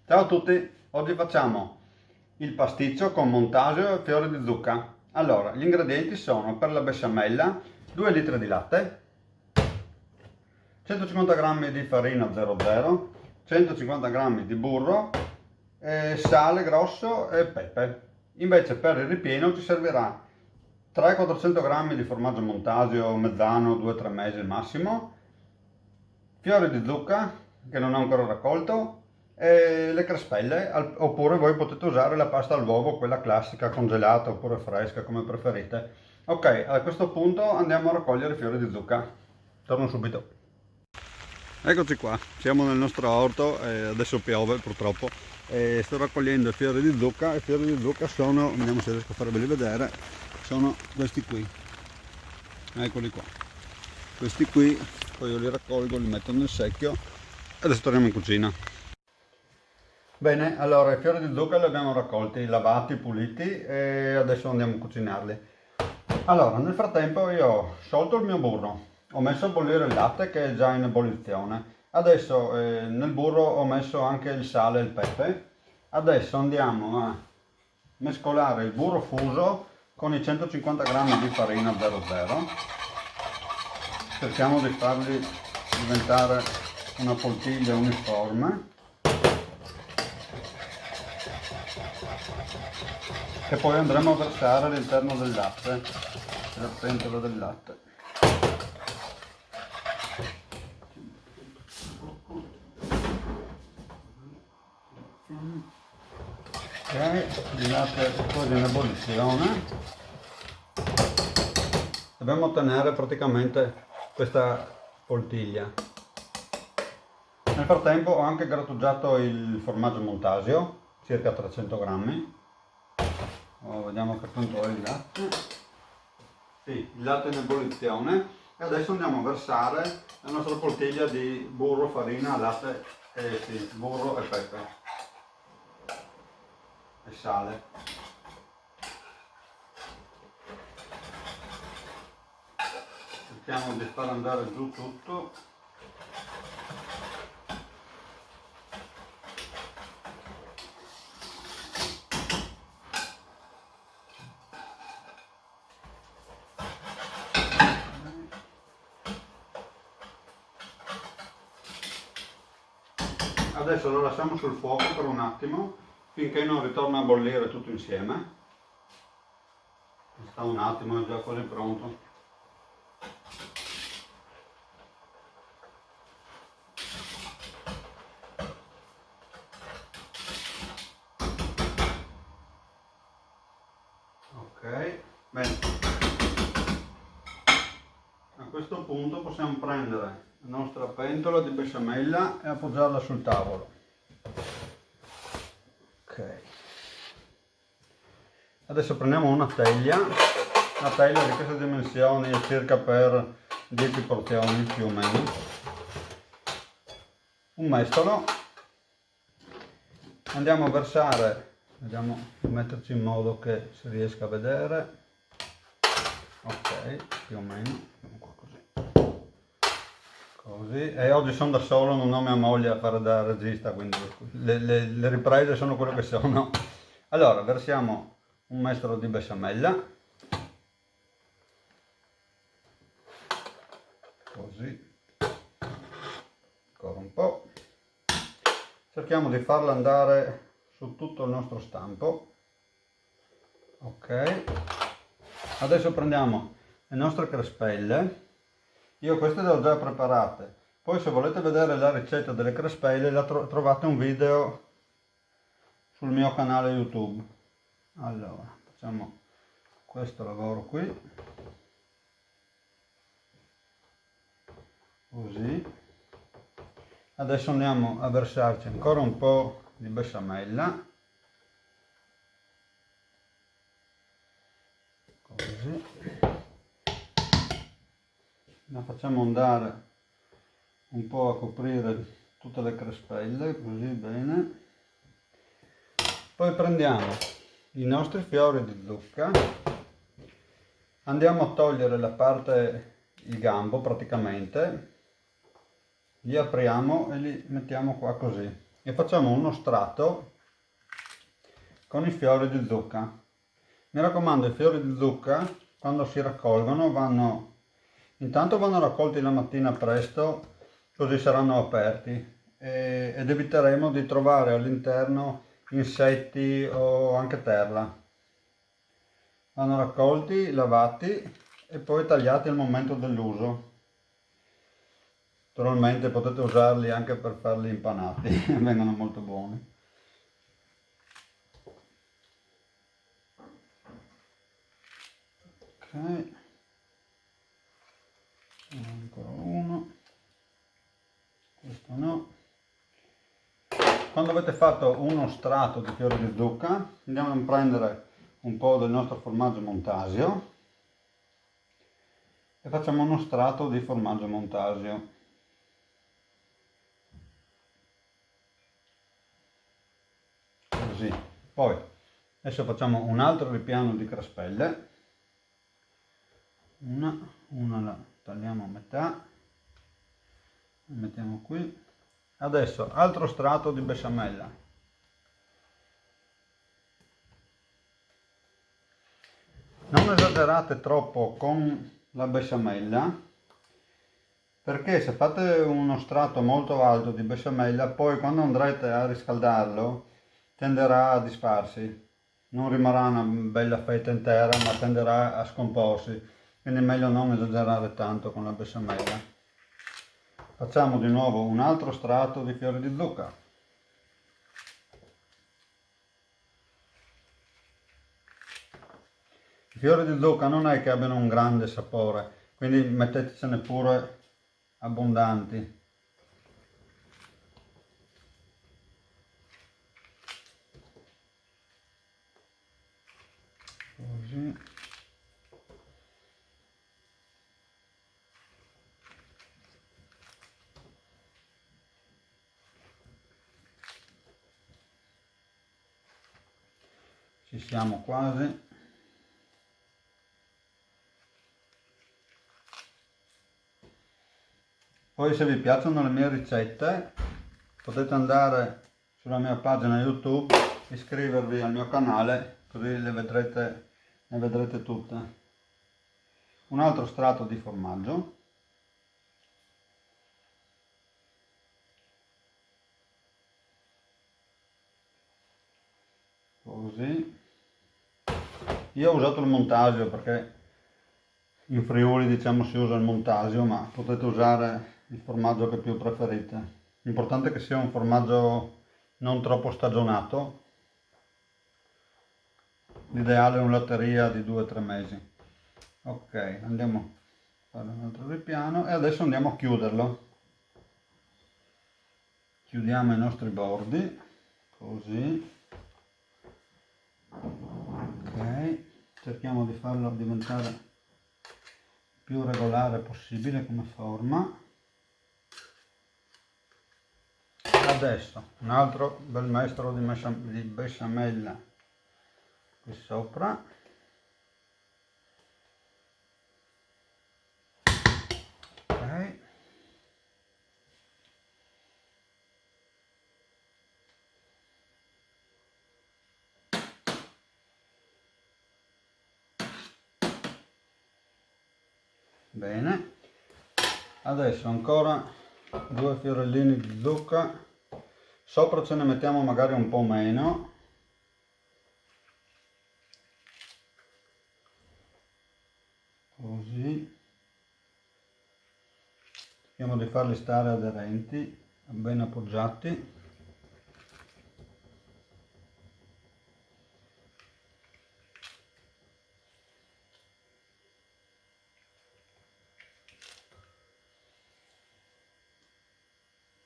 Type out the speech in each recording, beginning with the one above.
Ciao a tutti, oggi facciamo il pasticcio con montasio e fiori di zucca. Allora, gli ingredienti sono per la besciamella 2 litri di latte, 150 g di farina 00, 150 g di burro, sale grosso e pepe. Invece per il ripieno ci servirà 300-400 g di formaggio montasio mezzano, 2-3 mesi massimo, fiori di zucca che non ho ancora raccolto, e le crespelle, oppure voi potete usare la pasta all'uovo, quella classica congelata oppure fresca, come preferite. Ok, a questo punto andiamo a raccogliere i fiori di zucca. Torno subito. Eccoci qua, siamo nel nostro orto e adesso piove purtroppo. E sto raccogliendo i fiori di zucca. I fiori di zucca sono, vediamo se riesco a farveli vedere, sono questi qui. Eccoli qua. Questi qui, poi io li raccolgo, li metto nel secchio e adesso torniamo in cucina. Bene, allora i fiori di zucca li abbiamo raccolti, lavati, puliti e adesso andiamo a cucinarli. Allora, nel frattempo io ho sciolto il mio burro, ho messo a bollire il latte che è già in ebollizione. Adesso nel burro ho messo anche il sale e il pepe. Adesso andiamo a mescolare il burro fuso con i 150 g di farina 00. Cerchiamo di farli diventare una poltiglia uniforme. Che poi andremo a versare all'interno del latte, della pentola del latte. Ok, il latte è quasi in ebollizione. Dobbiamo ottenere praticamente questa poltiglia. Nel frattempo ho anche grattugiato il formaggio montasio, circa 300 g. Vediamo che punto è il latte. Sì, il latte in ebollizione. E adesso andiamo a versare la nostra poltiglia di burro, farina, latte e sì, burro e pepe e sale. Cerchiamo di far andare giù tutto. Adesso lo lasciamo sul fuoco per un attimo finché non ritorna a bollire tutto insieme. Sta un attimo, è già quasi pronto. Ok, bene. A questo punto possiamo prendere la nostra pentola di besciamella e appoggiarla sul tavolo. Ok. Adesso prendiamo una teglia di queste dimensioni è circa per 10 porzioni più o meno. Un mestolo. Andiamo a versare, vediamo di metterci in modo che si riesca a vedere. Ok, più o meno. Così, e oggi sono da solo, non ho mia moglie a fare da regista, quindi le riprese sono quello che sono. Allora, versiamo un mestolo di besciamella, così, ancora un po'. Cerchiamo di farla andare su tutto il nostro stampo. Ok, adesso prendiamo le nostre crespelle. Io queste le ho già preparate, poi se volete vedere la ricetta delle crespelle trovate un video sul mio canale YouTube. Allora, facciamo questo lavoro qui, così. Adesso andiamo a versarci ancora un po' di besciamella, così. La facciamo andare un po' a coprire tutte le crespelle, così bene. Poi prendiamo i nostri fiori di zucca, andiamo a togliere la parte, il gambo praticamente, li apriamo e li mettiamo qua così. e facciamo uno strato con i fiori di zucca. Mi raccomando, i fiori di zucca quando si raccolgono intanto vanno raccolti la mattina presto, così saranno aperti ed eviteremo di trovare all'interno insetti o anche terra. Vanno raccolti, lavati e poi tagliati al momento dell'uso. Naturalmente potete usarli anche per farli impanati, vengono molto buoni. Ok, ancora uno, questo no. Quando avete fatto uno strato di fiori di zucca, andiamo a prendere un po' del nostro formaggio Montasio e facciamo uno strato di formaggio Montasio. Così. Poi adesso facciamo un altro ripiano di crespelle. Una la tagliamo a metà, la mettiamo qui. Adesso altro strato di besciamella. Non esagerate troppo con la besciamella, perché se fate uno strato molto alto di besciamella, poi quando andrete a riscaldarlo tenderà a disfarsi. Non rimarrà una bella fetta intera, ma tenderà a scomporsi. Quindi è meglio non esagerare tanto con la besciamella. Facciamo di nuovo un altro strato di fiori di zucca. I fiori di zucca non è che abbiano un grande sapore, quindi mettetecene pure abbondanti. Così. Ci siamo quasi. Poi se vi piacciono le mie ricette potete andare sulla mia pagina YouTube, iscrivervi al mio canale, così le vedrete tutte. Un altro strato di formaggio. Così. Io ho usato il Montasio perché in Friuli diciamo si usa il Montasio, ma potete usare il formaggio che più preferite. L'importante è che sia un formaggio non troppo stagionato. L'ideale è una latteria di 2-3 mesi. Ok, andiamo a fare un altro ripiano e adesso andiamo a chiuderlo. Chiudiamo i nostri bordi, così. Ok, cerchiamo di farlo diventare più regolare possibile come forma. Adesso un altro bel mestro di besciamella qui sopra. Ok. Bene, adesso ancora 2 fiorellini di zucca, sopra ce ne mettiamo magari un po' meno. Così. Cerchiamo di farli stare aderenti, ben appoggiati.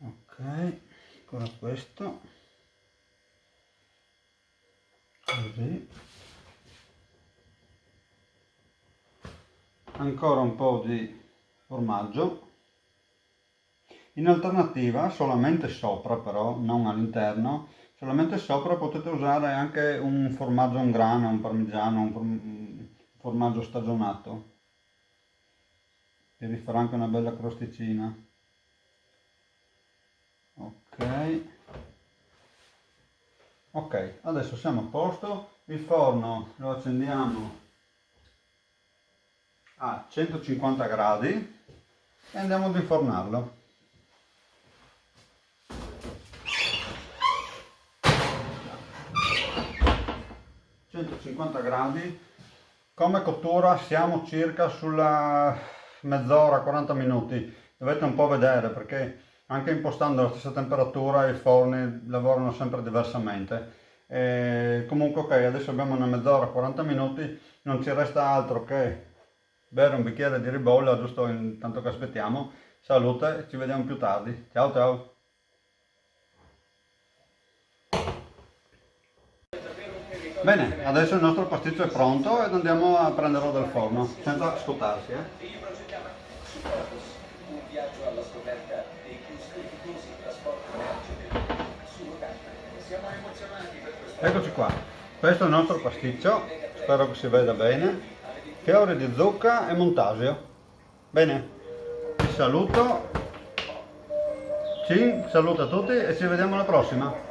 Ok, ancora questo. Così. Ancora un po' di formaggio. In alternativa, solamente sopra però, non all'interno, solamente sopra potete usare anche un formaggio in grana, un parmigiano, un formaggio stagionato, che vi farà anche una bella crosticina. Ok, Ok, adesso siamo a posto, il forno lo accendiamo a 150 gradi e andiamo ad infornarlo. 150 gradi, come cottura siamo circa sulla mezz'ora, 40 minuti, dovete un po' vedere perché anche impostando la stessa temperatura i forni lavorano sempre diversamente. Comunque ok, adesso abbiamo una mezz'ora, 40 minuti, non ci resta altro che bere un bicchiere di ribolla, giusto intanto che aspettiamo. Salute, ci vediamo più tardi. Ciao ciao! Bene, adesso il nostro pasticcio è pronto ed andiamo a prenderlo dal forno, senza scottarsi. Eccoci qua, questo è il nostro pasticcio, spero che si veda bene, fiori di zucca e montasio. Bene, vi saluto, ci saluto a tutti e ci vediamo alla prossima.